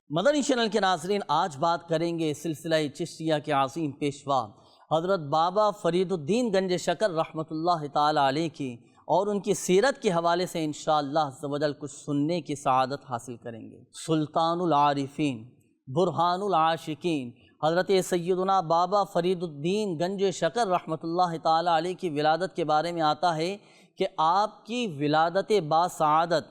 مدنی channel کے ناظرین، آج بات کریں گے سلسلہ چشتیہ کے عظیم پیشوا حضرت بابا فرید الدین گنج شکر رحمۃ اللہ تعالی علیہ کی، اور ان کی سیرت کے حوالے سے انشاءاللہ عز و جل کچھ سننے کی سعادت حاصل کریں گے۔ سلطان العارفین، برہان العاشقین حضرت سیدنا بابا فرید الدین گنج شکر رحمۃ اللہ تعالی علیہ کی ولادت کے بارے میں آتا ہے کہ آپ کی ولادت باسعادت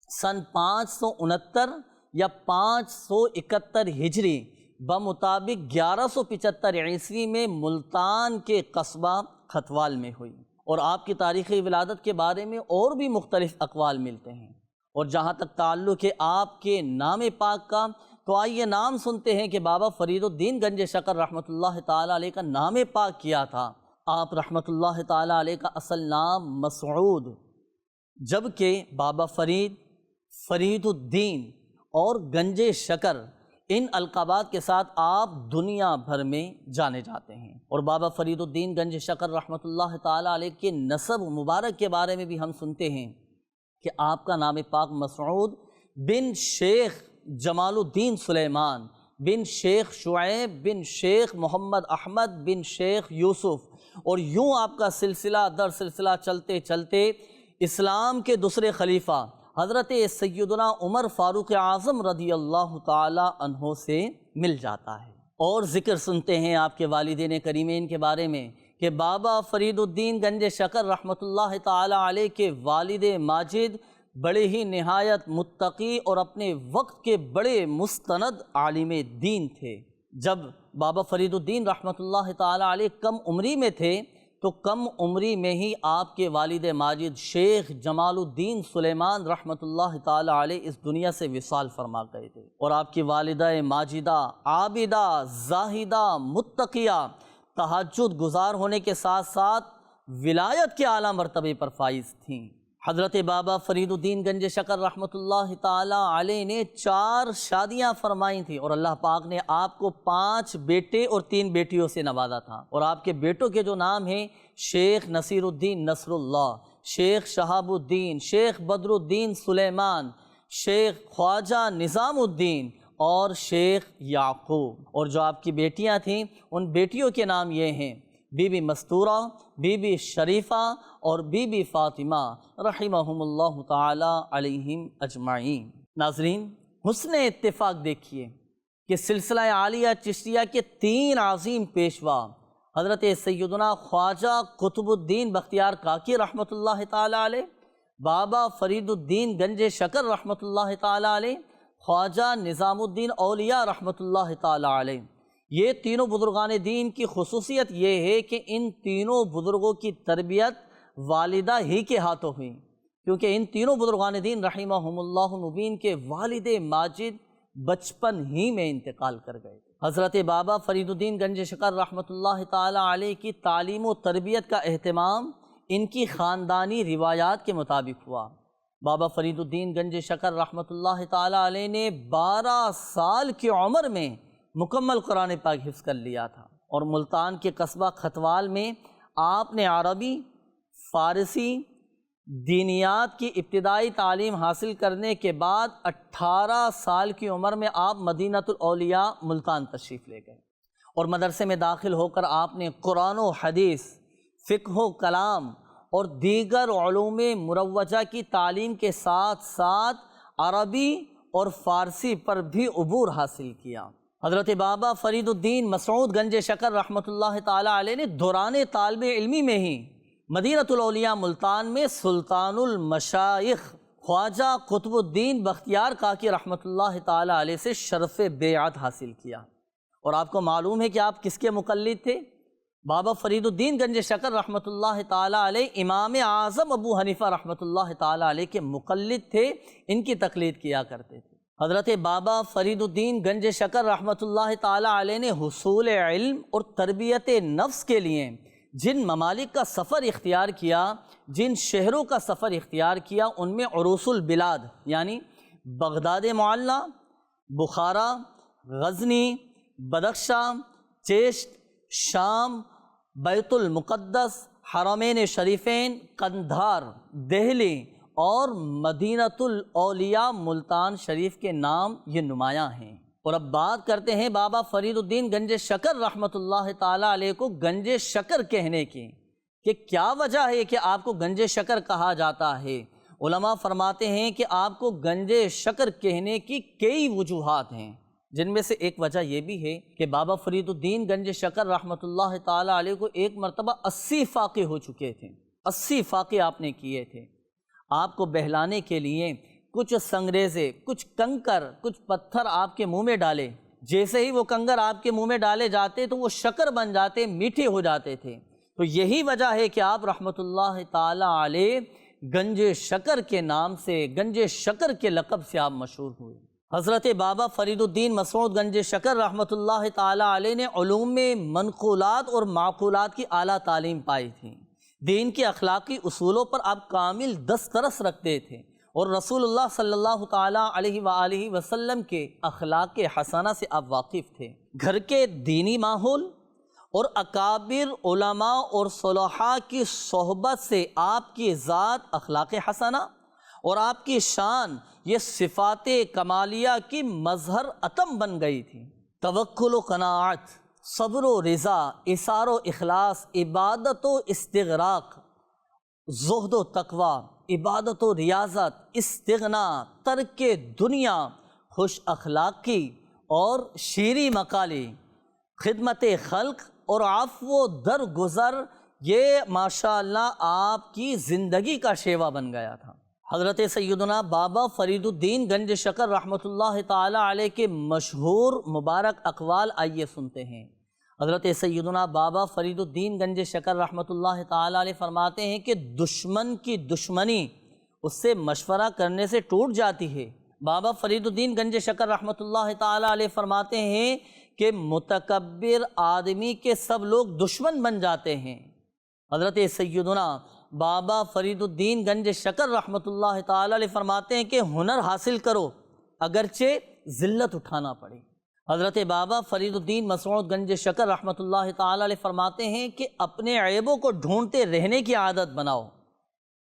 سن 569 یا 571 ہجری بمطابق 1175 عیسوی میں ملتان کے قصبہ کھتوال میں ہوئی، اور آپ کی تاریخی ولادت کے بارے میں اور بھی مختلف اقوال ملتے ہیں۔ اور جہاں تک تعلق ہے آپ کے نام پاک کا، تو آئیے نام سنتے ہیں کہ بابا فرید الدین گنج شکر رحمۃ اللہ تعالی علیہ کا نام پاک کیا تھا۔ آپ رحمۃ اللہ تعالی علیہ کا اصل نام مسعود، جبکہ بابا فرید الدین اور گنج شکر ان القابات کے ساتھ آپ دنیا بھر میں جانے جاتے ہیں۔ اور بابا فرید الدین گنج شکر رحمۃ اللہ تعالی علیہ کے نسب مبارک کے بارے میں بھی ہم سنتے ہیں کہ آپ کا نام پاک مسعود بن شیخ جمال الدین سلیمان بن شیخ شعیب بن شیخ محمد احمد بن شیخ یوسف، اور یوں آپ کا سلسلہ در سلسلہ چلتے چلتے اسلام کے دوسرے خلیفہ حضرت سیدنا عمر فاروق اعظم رضی اللہ تعالی عنہ سے مل جاتا ہے۔ اور ذکر سنتے ہیں آپ کے والدین کریمین کے بارے میں کہ بابا فرید الدین گنج شکر رحمۃ اللہ تعالی علیہ کے والد ماجد بڑے ہی نہایت متقی اور اپنے وقت کے بڑے مستند عالم دین تھے۔ جب بابا فرید الدین رحمۃ اللہ تعالی علیہ کم عمری میں تھے تو کم عمری میں ہی آپ کے والد ماجد شیخ جمال الدین سلیمان رحمۃ اللہ تعالی علیہ اس دنیا سے وصال فرما گئے تھے، اور آپ کی والدہ ماجدہ عابدہ زاہدہ متقیہ تہجد گزار ہونے کے ساتھ ساتھ ولایت کے اعلیٰ مرتبے پر فائز تھیں۔ حضرت بابا فرید الدین گنج شکر رحمۃ اللہ تعالی علیہ نے 4 شادیاں فرمائی تھیں، اور اللہ پاک نے آپ کو 5 بیٹے اور 3 بیٹیوں سے نوازا تھا۔ اور آپ کے بیٹوں کے جو نام ہیں شیخ نصیر الدین نصر اللہ، شیخ شہاب الدین، شیخ بدر الدین سلیمان، شیخ خواجہ نظام الدین اور شیخ یعقوب۔ اور جو آپ کی بیٹیاں تھیں ان بیٹیوں کے نام یہ ہیں بی بی مستورہ، بی بی شریفہ اور بی بی فاطمہ رحمہم اللہ تعالی علیہم اجمعین۔ ناظرین، حسن اتفاق دیکھیے کہ سلسلہ عالیہ چشتیہ کے 3 عظیم پیشوا حضرت سیدنا خواجہ قطب الدین بختیار کاکی رحمۃ اللہ تعالی علیہ، بابا فرید الدین گنج شکر رحمۃ اللہ تعالی علیہ، خواجہ نظام الدین اولیاء رحمۃ اللہ تعالی علیہ، یہ تینوں بزرگان دین کی خصوصیت یہ ہے کہ ان تینوں بزرگوں کی تربیت والدہ ہی کے ہاتھوں ہوئی، کیونکہ ان تینوں بزرگان دین رحمہم اللہ مبین کے والد ماجد بچپن ہی میں انتقال کر گئے۔ حضرت بابا فرید الدین گنج شکر رحمۃ اللہ تعالی علیہ کی تعلیم و تربیت کا اہتمام ان کی خاندانی روایات کے مطابق ہوا۔ بابا فرید الدین گنج شکر رحمۃ اللہ تعالی علیہ نے 12 سال کی عمر میں مکمل قرآن پاک حفظ کر لیا تھا، اور ملتان کے قصبہ کھتوال میں آپ نے عربی، فارسی، دینیات کی ابتدائی تعلیم حاصل کرنے کے بعد 18 سال کی عمر میں آپ مدینۃ الاولیاء ملتان تشریف لے گئے، اور مدرسے میں داخل ہو کر آپ نے قرآن و حدیث، فقہ و کلام اور دیگر علوم مروجہ کی تعلیم کے ساتھ ساتھ عربی اور فارسی پر بھی عبور حاصل کیا۔ حضرت بابا فرید الدین مسعود گنج شکر رحمۃ اللہ تعالی علیہ نے دوران طالب علمی میں ہی مدینۃ الاولیاء ملتان میں سلطان المشائخ خواجہ قطب الدین بختیار کاکی رحمۃ اللہ تعالی علیہ سے شرف بیعت حاصل کیا۔ اور آپ کو معلوم ہے کہ آپ کس کے مقلد تھے؟ بابا فرید الدین گنج شکر رحمۃ اللہ تعالی علیہ امام اعظم ابو حنیفہ رحمۃ اللہ تعالی علیہ کے مقلد تھے، ان کی تقلید کیا کرتے تھے۔ حضرت بابا فرید الدین گنج شکر رحمۃ اللہ تعالی علیہ نے حصول علم اور تربیت نفس کے لیے جن ممالک کا سفر اختیار کیا، جن شہروں کا سفر اختیار کیا، ان میں عروس البلاد یعنی بغداد معلیٰ، بخارا، غزنی، بدخشاں، چیشت، شام، بیت المقدس، حرمین شریفین، قندھار، دہلی اور مدینۃ الاولیاء ملتان شریف کے نام یہ نمایاں ہیں۔ اور اب بات کرتے ہیں بابا فرید الدین گنج شکر رحمۃ اللہ تعالیٰ علیہ کو گنج شکر کہنے کی، کہ کیا وجہ ہے کہ آپ کو گنج شکر کہا جاتا ہے۔ علماء فرماتے ہیں کہ آپ کو گنج شکر کہنے کی کئی وجوہات ہیں، جن میں سے ایک وجہ یہ بھی ہے کہ بابا فرید الدین گنج شکر رحمۃ اللہ تعالیٰ علیہ کو ایک مرتبہ 80 فاقے ہو چکے تھے، 80 فاقے آپ نے کیے تھے۔ آپ کو بہلانے کے لیے کچھ سنگریزے، کچھ کنکر، کچھ پتھر آپ کے منہ میں ڈالے، جیسے ہی وہ کنکر آپ کے منہ میں ڈالے جاتے تو وہ شکر بن جاتے، میٹھے ہو جاتے تھے۔ تو یہی وجہ ہے کہ آپ رحمۃ اللہ تعالیٰ علیہ گنج شکر کے نام سے، گنج شکر کے لقب سے آپ مشہور ہوئے۔ حضرت بابا فرید الدین مسعود گنج شکر رحمۃ اللہ تعالیٰ علیہ نے علوم میں منقولات اور معقولات کی اعلیٰ تعلیم پائی تھی۔ دین کے اخلاقی اصولوں پر آپ کامل دسترس رکھتے تھے، اور رسول اللہ صلی اللہ تعالیٰ علیہ وآلہ وسلم کے اخلاق حسنہ سے آپ واقف تھے۔ گھر کے دینی ماحول اور اکابر علماء اور صلحاء کی صحبت سے آپ کی ذات اخلاق حسنہ اور آپ کی شان یہ صفات کمالیہ کی مظہر اتم بن گئی تھی۔ توکل و قناعت، صبر و رضا، اثار و اخلاص، عبادت و استغراق، زہد و تقوی، عبادت و ریاضت، استغنا، ترک دنیا، خوش اخلاقی اور شیریں مقالی، خدمت خلق اور عفو و درگزر، یہ ماشاءاللہ آپ کی زندگی کا شیوا بن گیا تھا۔ حضرت سیدنا بابا فرید الدین گنج شکر رحمۃ اللہ تعالیٰ علیہ کے مشہور مبارک اقوال آئیے سنتے ہیں۔ حضرت سیدنا بابا فرید الدین گنج شکر رحمۃ اللہ تعالیٰ علیہ فرماتے ہیں کہ دشمن کی دشمنی اس سے مشورہ کرنے سے ٹوٹ جاتی ہے۔ بابا فرید الدین گنج شکر رحمۃ اللہ تعالیٰ علیہ فرماتے ہیں کہ متکبر آدمی کے سب لوگ دشمن بن جاتے ہیں۔ حضرت سیدنا بابا فرید الدین گنج شکر رحمۃ اللہ تعالیٰ علیہ فرماتے ہیں کہ ہنر حاصل کرو اگرچہ ذلت اٹھانا پڑے۔ حضرت بابا فرید الدین مسعود گنج شکر رحمۃ اللہ تعالیٰ علیہ فرماتے ہیں کہ اپنے عیبوں کو ڈھونڈتے رہنے کی عادت بناؤ۔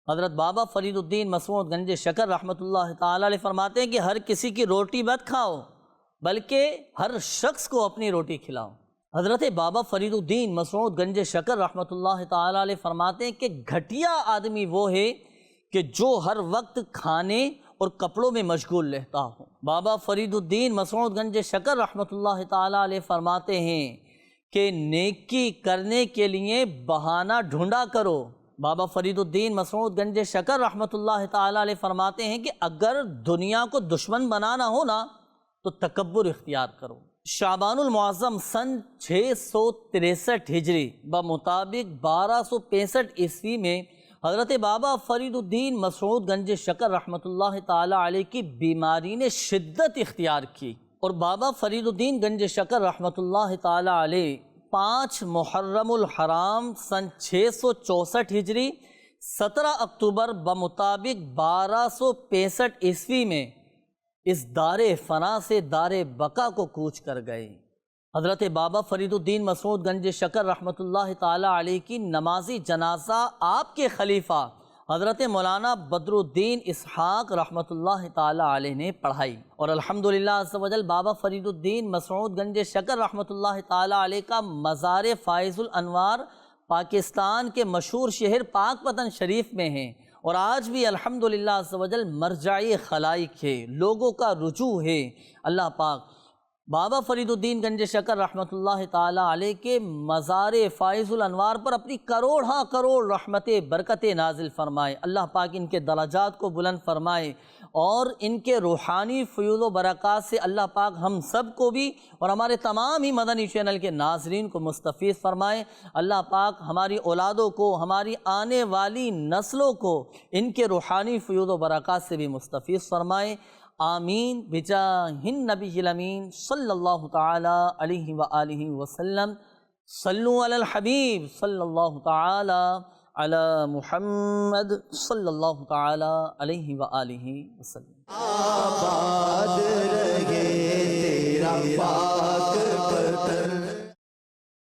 حضرت بابا فرید الدین مسعود گنج شکر رحمۃ اللہ تعالیٰ علیہ فرماتے ہیں کہ ہر کسی کی روٹی مت کھاؤ بلکہ ہر شخص کو اپنی روٹی کھلاؤ۔ حضرت بابا فرید الدین مسعود گنج شکر رحمۃ اللہ تعالیٰ علیہ فرماتے ہیں کہ گھٹیا آدمی وہ ہے کہ جو ہر وقت کھانے اور کپڑوں میں مشغول رہتا ہو۔ بابا فرید الدین مسعود گنج شکر رحمۃ اللہ تعالیٰ علیہ فرماتے ہیں کہ نیکی کرنے کے لیے بہانہ ڈھونڈا کرو۔ بابا فرید الدین مسعود گنج شکر رحمۃ اللہ تعالیٰ علیہ فرماتے ہیں کہ اگر دنیا کو دشمن بنانا ہو نا تو تکبر اختیار کرو۔ شعبان المعظم سن 663 ہجری بمطابق 1265 عیسوی میں حضرت بابا فرید الدین مسعود گنج شکر رحمۃ اللہ تعالیٰ علیہ کی بیماری نے شدت اختیار کی، اور بابا فرید الدین گنج شکر رحمۃ اللہ تعالیٰ علیہ 5 محرم الحرام سن 664 ہجری 17 اکتوبر بمطابق 1265 عیسوی میں اس دار فنا سے دار بقا کو کوچ کر گئے۔ حضرت بابا فرید الدین مسعود گنج شکر رحمۃ اللہ تعالیٰ علیہ کی نمازی جنازہ آپ کے خلیفہ حضرت مولانا بدر الدین اسحاق رحمۃ اللہ تعالیٰ علیہ نے پڑھائی، اور الحمدللہ عز و جل بابا فرید الدین مسعود گنج شکر رحمۃ اللہ تعالیٰ علیہ کا مزار فائز الانوار پاکستان کے مشہور شہر پاک پتن شریف میں ہیں، اور آج بھی الحمدللہ عز و جل مرجعی خلائق ہے، لوگوں کا رجوع ہے۔ اللہ پاک بابا فرید الدین گنج شکر رحمۃ اللہ تعالیٰ علیہ کے مزار فائز الانوار پر اپنی کروڑ کروڑ رحمت برکت نازل فرمائے۔ اللہ پاک ان کے درجات کو بلند فرمائے، اور ان کے روحانی فیوض و برکات سے اللہ پاک ہم سب کو بھی اور ہمارے تمام ہی مدنی چینل کے ناظرین کو مستفیض فرمائے۔ اللہ پاک ہماری اولادوں کو، ہماری آنے والی نسلوں کو ان کے روحانی فیوض و برکات سے بھی مستفیض فرمائے۔ آمین بجاہ النبی الامین صلی اللہ تعالی علیہ وآلہ وسلم۔ صلو علی الحبیب صلی اللہ تعالی علی محمد صلی اللہ تعالی علیہ وآلہ وسلم۔ آباد رہے تیرا